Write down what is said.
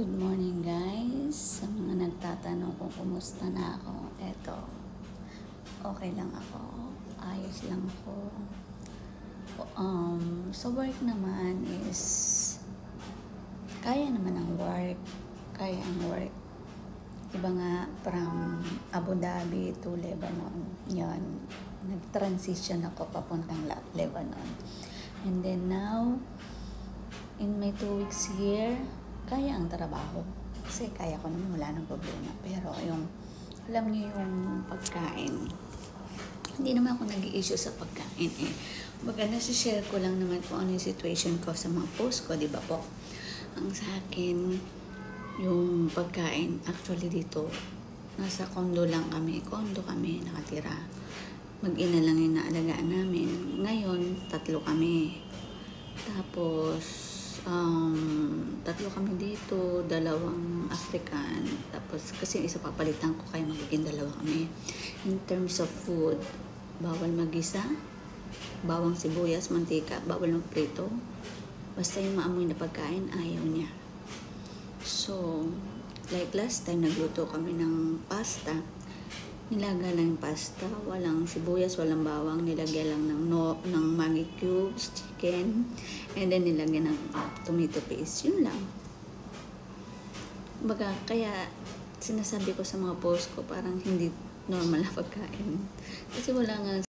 Good morning guys, sa mga nagtatanong kung kumusta na ako. Eto, okay lang ako, ayos lang ako. Sa work naman is kaya naman ang work, kaya ang work. Iba nga from Abu Dhabi to Lebanon, yan, nag-transition ako papuntang Lebanon. And then now, in my 2 weeks here, kaya ang trabaho. Kasi kaya ko naman, wala nang problema. Pero yung, alam niyo yung pagkain, hindi naman ako nag-i-issue sa pagkain eh. Baga, nasi-share ko lang naman kung ano yung situation ko sa mga post ko, di ba po? Ang sa akin, yung pagkain, actually dito, nasa condo lang kami. Condo kami nakatira. Mag-ina lang yung naalagaan namin. Ngayon, 3 kami. Tapos, 3 kami dito, 2 African. Tapos, kasi isa papalitan ko kaya magiging 2 kami. In terms of food, bawal magisa, bawang sibuyas, mantika, bawal magprito. Basta yung maamoy na pagkain, ayaw niya. So, like last time, nagluto kami ng pasta. Nilaga lang yung pasta, walang sibuyas, walang bawang, nilagyan lang ng Maggi cubes, chicken, and then nilagyan ng tomato paste. Yun lang. Baga, kaya sinasabi ko sa mga post ko, parang hindi normal na pagkain. Kasi wala nga